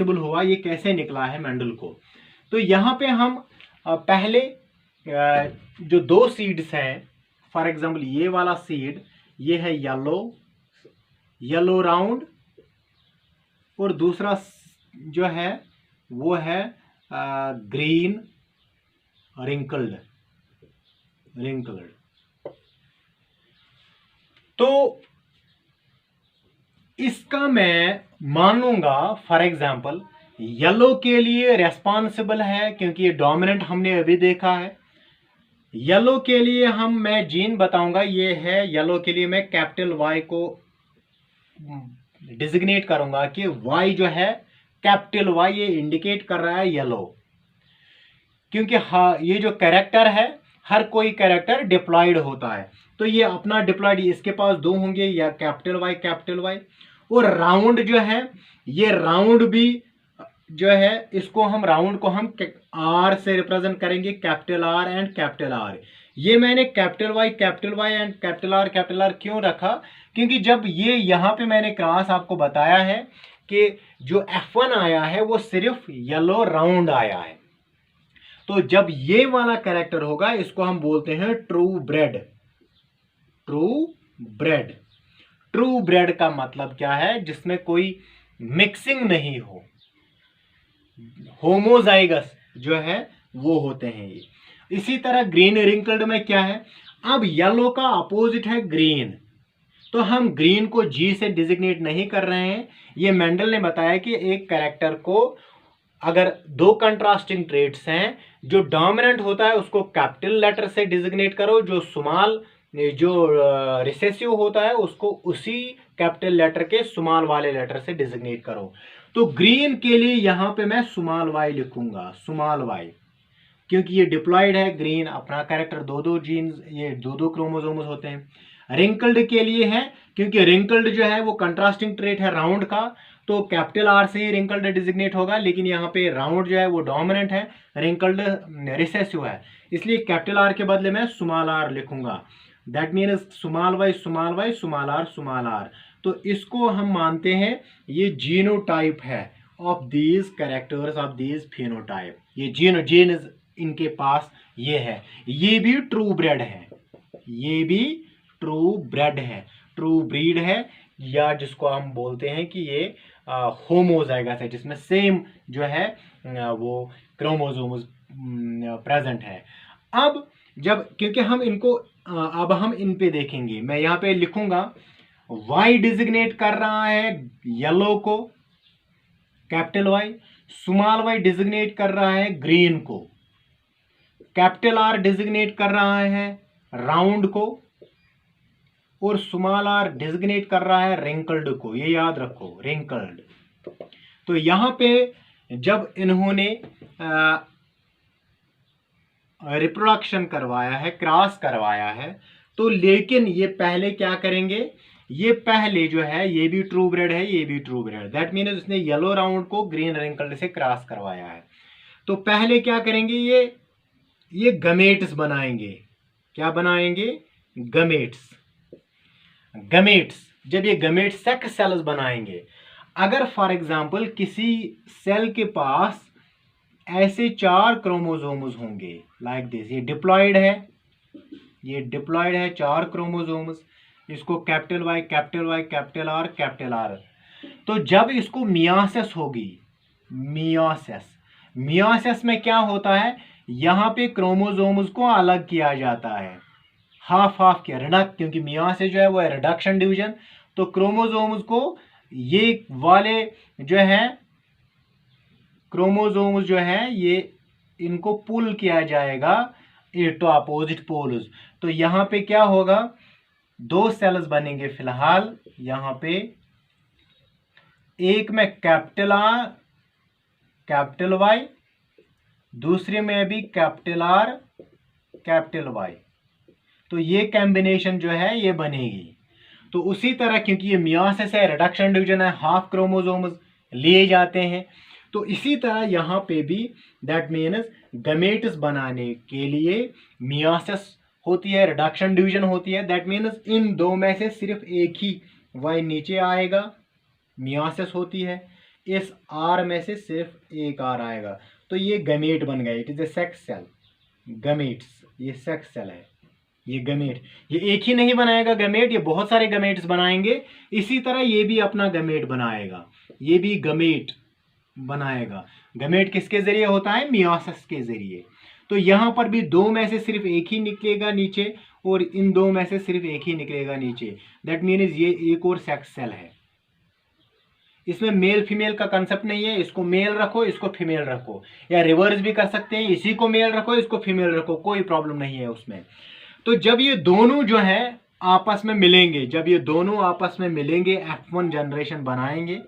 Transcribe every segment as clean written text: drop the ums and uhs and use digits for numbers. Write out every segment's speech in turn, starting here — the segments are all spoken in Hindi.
हुआ, ये कैसे निकला है मेंडल को। तो यहाँ पे हम पहले जो दो सीड्स हैं, फॉर एग्जांपल ये वाला सीड, ये है येलो राउंड, और दूसरा जो है वो है ग्रीन रिंकल्ड। तो इसका मैं मानूंगा फॉर एग्जांपल येलो के लिए रेस्पॉन्सिबल है, क्योंकि ये डोमिनेंट हमने अभी देखा है। येलो के लिए मैं जीन बताऊंगा, ये है येलो के लिए मैं कैपिटल वाई को डिजिग्नेट करूंगा कि वाई जो है कैपिटल वाई, ये इंडिकेट कर रहा है येलो, क्योंकि हाँ ये जो कैरेक्टर है, हर कोई कैरेक्टर डिप्लॉयड होता है। तो ये अपना डिप्लॉयड, इसके पास दो होंगे, या कैपिटल वाई। और राउंड जो है, ये राउंड भी जो है, इसको हम राउंड को हम आर से रिप्रेजेंट करेंगे, capital R and capital R. ये मैंने capital Y and capital R क्यों रखा, क्योंकि जब ये यहाँ पे मैंने क्रॉस आपको बताया है कि जो F1 आया है वो सिर्फ येलो राउंड आया है। तो जब ये वाला कैरेक्टर होगा, इसको हम बोलते हैं ट्रू ब्रेड। ट्रू ब्रेड का मतलब क्या है, जिसमें कोई मिक्सिंग नहीं हो, होमोजाइगस जो है वो होते हैं ये। इसी तरह ग्रीन रिंकल्ड में क्या है, अब येलो का अपोजिट है ग्रीन, तो हम ग्रीन को जी से डिजिग्नेट नहीं कर रहे हैं। ये मेंडल ने बताया कि एक कैरेक्टर को अगर दो कंट्रास्टिंग ट्रेट्स हैं, जो डोमिनेंट होता है उसको कैपिटल लेटर से डिजिग्नेट करो, जो स्मॉल जो रिसेसिव होता है उसको उसी कैपिटल लेटर के स्मॉल वाले लेटर से डिजिग्नेट करो। तो ग्रीन के लिए यहां पे मैं स्मॉल वाई लिखूंगा, स्मॉल वाई, क्योंकि ये डिप्लॉयड है। ग्रीन अपना कैरेक्टर दो जीन्स, ये दो क्रोमोसोम्स होते हैं। रिंकल्ड के लिए है, क्योंकि रिंकल्ड जो है वो कंट्रास्टिंग ट्रेट है राउंड का, तो कैपिटल आर से ही रिंकल्ड डिजिग्नेट होगा, लेकिन यहाँ पे राउंड जो है वो डोमिनेंट है, रिंकल्ड रिसेसिव है, इसलिए कैपिटल आर के बदले में स्मॉल आर लिखूंगा। That means small Y, small R. तो इसको हम मानते हैं ये जीनोटाइप है of these characters of these phenotype. ये जीन इनके पास ये है, ये भी ट्रू ब्रेड है, ये भी ट्रू ब्रेड है, ट्रू ब्रीड है, या जिसको हम बोलते हैं कि ये होमोजाइगस है, जिसमें सेम जो है वो क्रोमोसोम्स प्रेजेंट है। अब जब, क्योंकि हम इनको अब हम इन पे देखेंगे, मैं यहाँ पे लिखूंगा वाई डिजिग्नेट कर रहा है येलो को capital Y, small Y designate कर रहा है ग्रीन को, कैपिटल आर डिजिग्नेट कर रहा है राउंड को, और स्मॉल आर डिजिग्नेट कर रहा है रिंकल्ड को। ये याद रखो, रिंकल्ड। तो यहां पे जब इन्होंने रिप्रोडक्शन करवाया है, क्रॉस करवाया है, तो लेकिन ये पहले क्या करेंगे, ये पहले जो है ये भी ट्रू ब्रेड है, ये भी ट्रू ब्रेड, दैट मीन्स उसने येलो राउंड को ग्रीन रिंकल्ड से क्रॉस करवाया है। तो पहले क्या करेंगे, ये गमेट्स बनाएंगे। क्या बनाएंगे, गमेट्स। जब ये गमेट सेक्स सेल्स बनाएंगे, अगर फॉर एग्जांपल किसी सेल के पास ऐसे 4 क्रोमोसोम्स होंगे लाइक दिस, ये डिप्लॉयड है 4 क्रोमोसोम्स, इसको कैपिटल वाई, कैपिटल आर। तो जब इसको मियोसिस होगी, मियोसिस में क्या होता है, यहाँ पे क्रोमोसोम्स को अलग किया जाता है, हाफ किया, रिडक्ट, क्योंकि मियोसिस जो है वो है रिडक्शन डिवीजन। तो क्रोमोसोम्स को ये वाले जो है क्रोमोसोम्स जो है ये इनको पुल किया जाएगा टू अपोजिट पोल्स। तो यहाँ पे क्या होगा, 2 सेल्स बनेंगे फिलहाल यहाँ पे, एक में कैपिटल आर कैपिटल वाई, दूसरे में भी कैपिटल आर कैपिटल वाई। तो ये कॉम्बिनेशन जो है ये बनेगी। तो उसी तरह, क्योंकि ये मियोसिस है, रिडक्शन डिवीजन है, हाफ क्रोमोसोम्स लिए जाते हैं, तो इसी तरह यहाँ पे भी दैट मीन्स गमेट्स बनाने के लिए मियोसिस होती है, रिडक्शन डिवीजन होती है, दैट मीन्स इन दो में से सिर्फ एक ही वाई नीचे आएगा, मियोसिस होती है। इस आर में से सिर्फ एक आर आएगा, तो ये गमेट बन गया। It is a sex cell, gametes, ये सेक्स सेल है, ये गमेट। ये एक ही नहीं बनाएगा गमेट, ये बहुत सारे गमेट्स बनाएंगे। इसी तरह ये भी अपना गमेट बनाएगा, ये भी गमेट बनाएगा। गमेट किसके जरिए होता है? मियोसिस के जरिए। तो यहां पर भी दो में से सिर्फ एक ही निकलेगा नीचे, और इन दो में से सिर्फ एक ही निकलेगा नीचे। दैट मीन्स ये एक और सेक्स सेल है। इसमें मेल फीमेल का कंसेप्ट नहीं है, इसको मेल रखो, इसको फीमेल रखो, या रिवर्स भी कर सकते हैं, इसी को मेल रखो, इसको फीमेल रखो, कोई प्रॉब्लम नहीं है उसमें। तो जब ये दोनों जो है आपस में मिलेंगे, जब ये दोनों आपस में मिलेंगे, F1 जनरेशन बनाएंगे।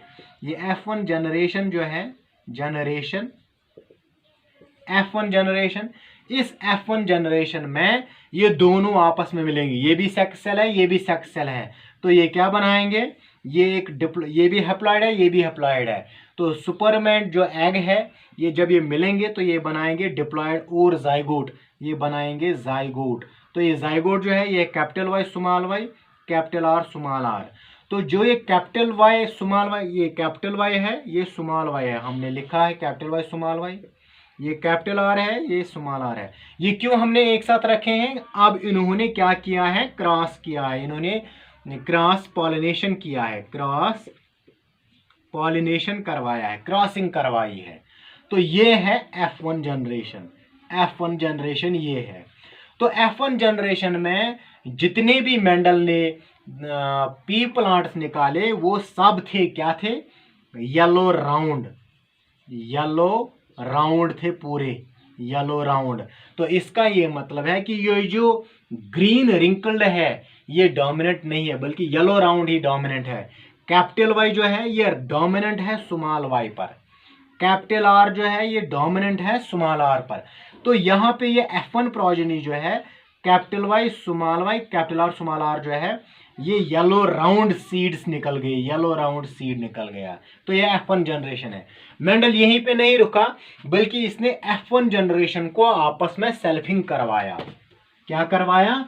ये F1 जनरेशन जो है, जनरेशन F1 जनरेशन, इस F1 जनरेशन में ये दोनों आपस में मिलेंगे। ये भी सेक्स सेल है, ये भी सेक्स सेल है, तो ये क्या बनाएंगे? ये भी हैप्लॉइड है, ये भी हैप्लॉइड है। तो सुपरमैन जो एग है, ये जब ये मिलेंगे तो ये बनाएंगे डिप्लॉयड और जाइगोट, ये बनाएंगे जाइगोट। तो ये जाइगोट जो है, ये capital Y small Y, capital R small R. तो जो ये कैपिटल वाई स्मॉल वाई, ये कैपिटल वाई है, ये स्मॉल वाई है, हमने लिखा है कैपिटल वाई स्मॉल वाई। ये कैपिटल आर है, ये स्मॉल आर है। ये क्यों हमने एक साथ रखे हैं? अब इन्होंने क्या किया है? क्रॉस किया है, इन्होंने क्रॉस पॉलिनेशन किया है, क्रॉस पॉलिनेशन करवाया है, क्रॉसिंग करवाई है। तो ये है F1 जनरेशन। F1 जनरेशन ये है। तो F1 जनरेशन में जितने भी मेंडल ने पी प्लांट्स निकाले, वो सब थे, क्या थे? येलो राउंड, येलो राउंड थे, पूरे येलो राउंड। तो इसका ये मतलब है कि ये जो ग्रीन रिंकल्ड है, ये डोमिनेंट नहीं है, बल्कि येलो राउंड ही डोमिनेंट है। कैपिटल वाई जो है, ये डोमिनेंट है स्मॉल वाई पर। कैपिटल आर जो है, ये डोमिनेंट है स्मॉल आर पर। तो यहाँ पे ये F1 प्रोजेनी जो है, capital Y small Y capital R small R जो है, ये येलो राउंड सीड्स निकल गई, येलो राउंड सीड निकल गया। तो ये F1 जनरेशन है। मेंडल यहीं पे नहीं रुका, बल्कि इसने F1 जनरेशन को आपस में सेल्फिंग करवाया। क्या करवाया?